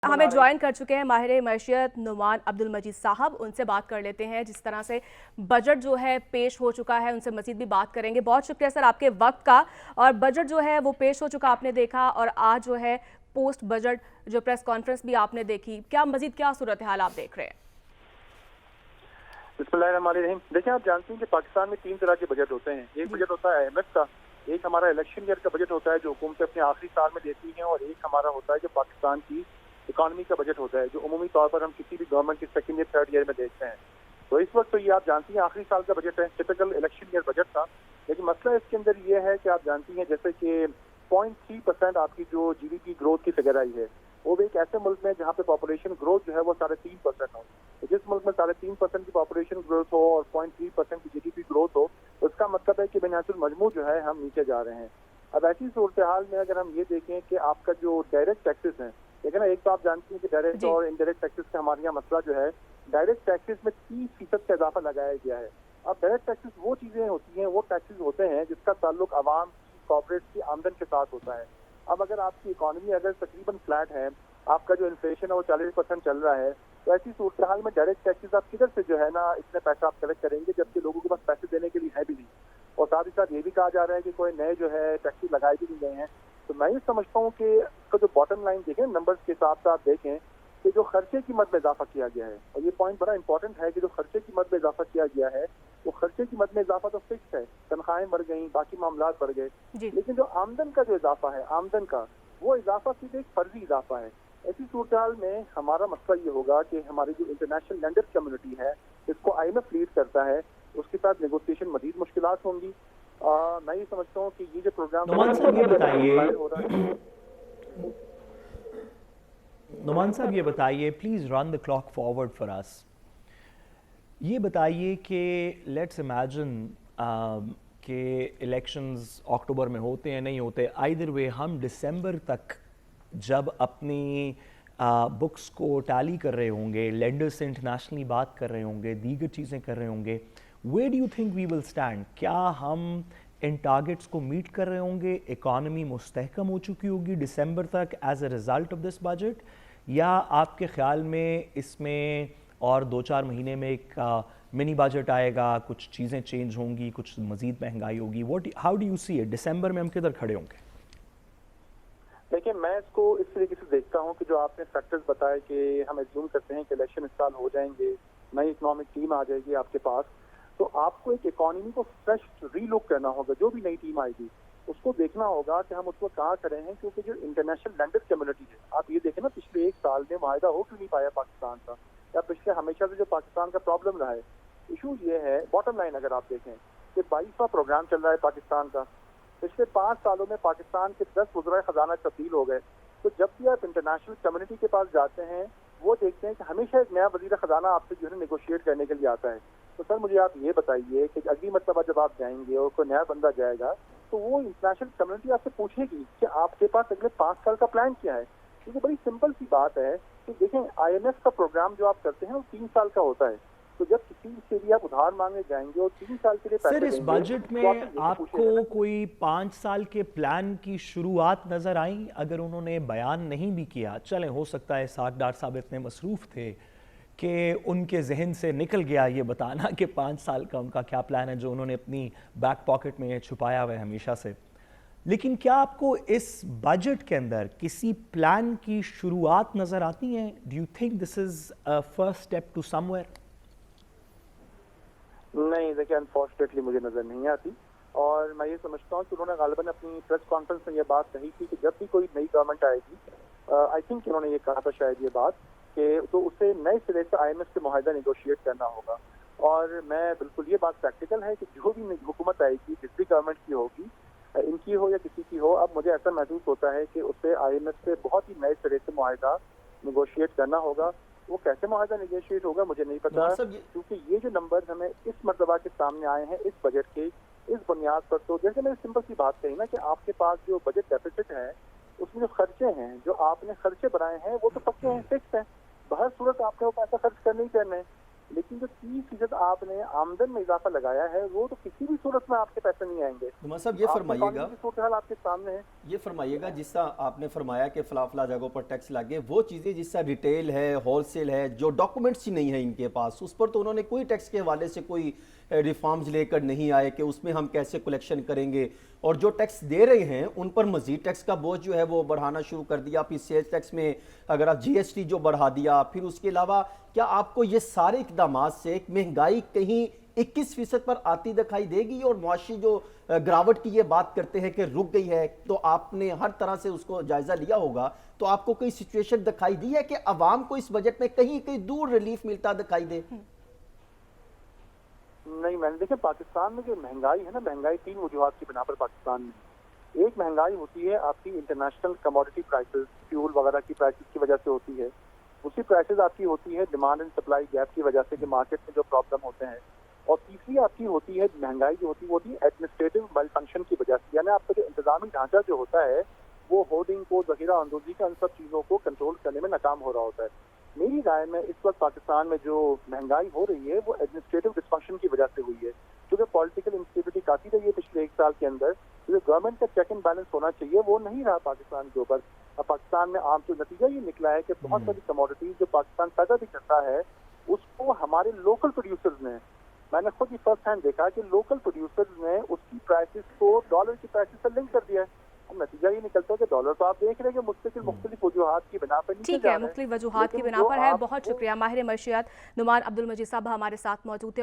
हमें ज्वाइन कर चुके हैं माहिर मईशत नुमान अब्दुल मजीद साहब। उनसे बात कर लेते हैं। जिस तरह से बजट जो है पेश हो चुका है, उनसे मजीद भी बात करेंगे। बहुत शुक्रिया सर आपके वक्त का। और बजट जो है वो पेश हो चुका, आपने देखा, और आज जो है पोस्ट बजट जो प्रेस कॉन्फ्रेंस भी आपने देखी, क्या मजीद क्या सूरत हाल आप देख रहे हैं? बिस्मिल्लाहिर्रहमानिर्रहीम। देखिए, आप जानती हैं कि पाकिस्तान में 3 तरह के बजट होते हैं। एक बजट होता है IMF का, एक हमारा इलेक्शन ईयर का बजट होता है जो हुकूमत अपने आखिरी साल में देती हैं, और एक हमारा होता है जो पाकिस्तान की इकॉनमी का बजट होता है जो उमूमी तौर पर हम किसी भी गवर्नमेंट के सेकंड ईयर थर्ड ईयर में देखते हैं। तो इस वक्त तो ये आप जानती हैं आखिरी साल का बजट है, टिपिकल इलेक्शन ईयर बजट था। लेकिन मसला इसके अंदर ये है कि आप जानती हैं जैसे कि 0.3% आपकी जो GDP ग्रोथ की फिगर आई है, वो भी एक ऐसे मुल्क में जहाँ पे पॉपुलेशन ग्रोथ जो है वो 3.5% हो। तो जिस मुल्क में 3.5% की पॉपुलेशन ग्रोथ हो और 0.3% की GDP ग्रोथ हो, तो इसका मतलब है कि बिनहसुल मजमू जो है हम नीचे जा रहे हैं। अब ऐसी सूरत हाल में अगर हम ये देखें कि आपका जो डायरेक्ट टैक्सेस हैं, देखिए ना, एक तो आप जानती हैं कि डायरेक्ट और इनडायरेक्ट टैक्सेस का हमारे यहाँ मसला जो है, डायरेक्ट टैक्सेस में 30% का इजाफा लगाया गया है। अब डायरेक्ट टैक्सेस वो चीजें होती हैं, वो टैक्सेस होते हैं जिसका ताल्लुक आवाम की, कॉर्पोरेट की आमदन के साथ होता है। अब अगर आपकी इकॉनमी अगर तकरीबन फ्लैट है, आपका जो इन्फ्लेशन है वो 40% चल रहा है, तो ऐसी सूरत हाल में डायरेक्ट टैक्सेस आप किधर से जो है ना इतने पैसा आप कलेक्ट करेंगे जबकि लोगों के पास पैसे देने के लिए है भी नहीं। और साथ ही साथ ये भी कहा जा रहा है कि कोई नए जो है टैक्सेस लगाए भी नहीं गए हैं। तो मैं ये समझता हूँ कि इसका जो बॉटम लाइन देखें, नंबर्स के हिसाब से आप देखें कि जो खर्चे की मद में इजाफा किया गया है, और ये पॉइंट बड़ा इंपॉर्टेंट है कि जो खर्चे की मद में इजाफा किया गया है, वो खर्चे की मद में इजाफा तो फिक्स है, तनख्वाहें बढ़ गई, बाकी मामला बढ़ गए, लेकिन जो आमदन का जो इजाफा है, आमदन का वो इजाफा सीधे एक फर्जी इजाफा है। ऐसी सूरत हाल में हमारा मसला ये होगा कि हमारी जो इंटरनेशनल लेंडर कम्युनिटी है, इसको IMF लीड करता है, उसके साथ नेगोशिएशन मजीद मुश्किलात होंगी। मैं ये समझता हूँ कि ये जो प्रोग्राम नुमान साहब ये बताइए, please run the clock forward for us. ये बताइए कि लेट्स इमेजिन कि इलेक्शंस अक्टूबर में होते हैं, नहीं होते, आइदर वे हम दिसंबर तक जब अपनी बुक्स को टैली कर रहे होंगे, लेंडर्स से इंटरनेशनली बात कर रहे होंगे, दीगर चीज़ें कर रहे होंगे, where do you think we will stand? क्या हम इन टारगेट्स को मीट कर रहे होंगे? इकॉनमी मुस्तहकम हो चुकी होगी दिसंबर तक as a result of this budget, या आपके ख्याल में इसमें और 2-4 महीने में एक मिनी बजट आएगा, कुछ चीज़ें चेंज होंगी, कुछ मज़ीद महंगाई होगी? How do you see it? दिसंबर में हम किधर खड़े होंगे? देखिए, मैं इसको इस तरीके से देखता हूँ कि जो आपने फैक्टर्स बताए कि हम एज्यूम करते हैं कि इलेक्शन इस साल हो जाएंगे, नई इकोनॉमिक टीम आ जाएगी आपके पास, तो आपको एक इकोनॉमी को फ्रेश रीलुक करना होगा। जो भी नई टीम आएगी उसको देखना होगा कि हम उसको कहाँ खड़े हैं, क्योंकि जो इंटरनेशनल लेंडर कम्युनिटी है, आप ये देखें ना, पिछले 1 साल में माहिदा हो क्यों नहीं पाया पाकिस्तान का, या पिछले हमेशा से जो पाकिस्तान का प्रॉब्लम रहा है, इशू ये है। बॉटम लाइन अगर आप देखें कि 22वां प्रोग्राम चल रहा है पाकिस्तान का, पिछले 5 सालों में पाकिस्तान के 10 वज़राए खजाना तब्दील हो गए। तो जब भी आप इंटरनेशनल कम्युनिटी के पास जाते हैं, वो देखते हैं कि हमेशा एक नया वज़ीर खजाना आपसे जो है नेगोशिएट करने के लिए आता है। तो सर मुझे आप ये बताइए कि अगली मरतबा जब आप जाएंगे और कोई नया बंदा जाएगा, तो वो इंटरनेशनल कम्युनिटी आपसे पूछेगी कि आपके पास अगले 5 साल का प्लान क्या है। क्योंकि बड़ी सिंपल सी बात है कि देखें, IMF का प्रोग्राम जो आप करते हैं वो 3 साल का होता है। तो जब किसी से भी आप उधार मांगने जाएंगे और 3 साल के लिए पैसे सर, इस बजट तो में आपको कोई 5 साल के प्लान की शुरुआत नजर आई? अगर उन्होंने बयान नहीं भी किया, चलें, हो सकता है साथ डार साहब इतने मसरूफ थे कि उनके जहन से निकल गया ये बताना कि 5 साल का उनका क्या प्लान है, जो उन्होंने अपनी बैक पॉकेट में छुपाया हुआ है हमेशा से। लेकिन क्या आपको इस बजट के अंदर किसी प्लान की शुरुआत नजर आती है? Do you think this is a first step to somewhere? नहीं, देखिए, अनफॉर्चुनेटली मुझे नजर नहीं आती। और मैं ये समझता हूँ कि उन्होंने गालिबन अपनी प्रेस कॉन्फ्रेंस में ये बात कही थी कि जब भी कोई नई गवर्नमेंट आएगी, आई थिंक उन्होंने ये कहा था शायद ये बात, कि तो उसे नए सिरे से IMF से मुआहदा नेगोशिएट करना होगा। और मैं बिल्कुल, ये बात प्रैक्टिकल है कि जो भी हुकूमत आएगी, जिस भी गवर्नमेंट की होगी, इनकी हो या किसी की हो, अब मुझे ऐसा महसूस होता है कि उसे IMF से बहुत ही नए सिरे से मुआहदा नेगोशिएट करना होगा। वो कैसे मुआहदा नेगोशिएट होगा मुझे नहीं पता, क्योंकि ये जो नंबर हमें इस मरतबा के सामने आए हैं इस बजट के, इस बुनियाद पर, तो जैसे मैंने सिंपल सी बात कही ना कि आपके पास जो बजट डेफिसिट है, उसमें जो खर्चे हैं, जो आपने खर्चे बनाए हैं, वो तो पक्के हैं, फिक्स हैं, बहर सूरत आपने वो पैसा खर्च करने ही करना है। लेकिन जो 30% आपने आमदन में इजाफा लगाया है वो तो किसी भी सूरत में आपके पैसे नहीं आएंगे। नुमान साहब ये फरमाइएगा, कानून की सूरत हाल आपके सामने है। ये फरमाइएगा जिस तरह आपने फरमाया कि फला जगहों पर टैक्स लगे, वो चीज़ें जिस तरह रिटेल है, होलसेल है, जो डॉक्यूमेंट्स ही नहीं है इनके पास, उस पर तो उन्होंने कोई टैक्स के हवाले से कोई रिफॉर्म्स लेकर नहीं आए कि उसमें हम कैसे कलेक्शन करेंगे, और जो टैक्स दे रहे हैं उन पर मजीद टैक्स का बोझ जो है वो बढ़ाना शुरू कर दिया। फिर सेल्स टैक्स में अगर आप जीएसटी जो बढ़ा दिया, फिर उसके अलावा क्या आपको ये सारे इकदाम से महंगाई कहीं 21% पर आती दिखाई देगी? और मुआशी जो गिरावट की ये बात करते हैं कि रुक गई है, तो आपने हर तरह से उसको जायजा लिया होगा, तो आपको कोई सिचुएशन दिखाई दी है कि अवाम को इस बजट में कहीं कहीं दूर रिलीफ मिलता दिखाई दे? नहीं, मैंने देखिए पाकिस्तान में जो महंगाई है ना, महंगाई 3 वजूहात की बिना पर पाकिस्तान में। एक महंगाई होती है आपकी इंटरनेशनल कमोडिटी प्राइसेस, फ्यूल वगैरह की प्राइसेस की वजह से होती है। दूसरी प्राइसेस आपकी होती है डिमांड एंड सप्लाई गैप की वजह से, कि मार्केट में जो प्रॉब्लम होते हैं। और तीसरी आपकी होती है महंगाई जो होती है वो होती है एडमिनिस्ट्रेटिव वेल फंक्शन की वजह से, यानी आपका जो इंतजामी ढांचा जो होता है वो होर्डिंग को, जखीरा अंदोजी का, इन सब चीज़ों को कंट्रोल करने में नाकाम हो रहा होता है। मेरी राय में इस वक्त पाकिस्तान में जो महंगाई हो रही है वो एडमिनिस्ट्रेटिव डिस्फंक्शन की वजह से हुई है, क्योंकि पॉलिटिकल इंस्टेबिलिटी काफी रही है पिछले 1 साल के अंदर। तो जो गवर्नमेंट का चेक एंड बैलेंस होना चाहिए वो नहीं रहा पाकिस्तान के ऊपर। अब पाकिस्तान में आम जो नतीजा ये निकला है कि बहुत सारी कमोडिटीज जो पाकिस्तान पैदा भी करता है उसको हमारे लोकल प्रोड्यूसर्स ने, मैंने खुद ही फर्स्ट हैंड देखा कि लोकल प्रोड्यूसर्स ने उसकी प्राइसेस को डॉलर की प्राइसेस से लिंक कर दिया है। अब नतीजा ये निकलता है कि डॉलर तो आप देख रहे हैं कि मुख्तलिफ वजूहात की बिना पर नीचे ठीक जा है, रहा है। मुख्तलिफ वजूहात की लेकिन बिना जो पर है। आप बहुत शुक्रिया। माहिर मईशियत नुमान अब्दुल मजीद साहब हमारे साथ मौजूद थे।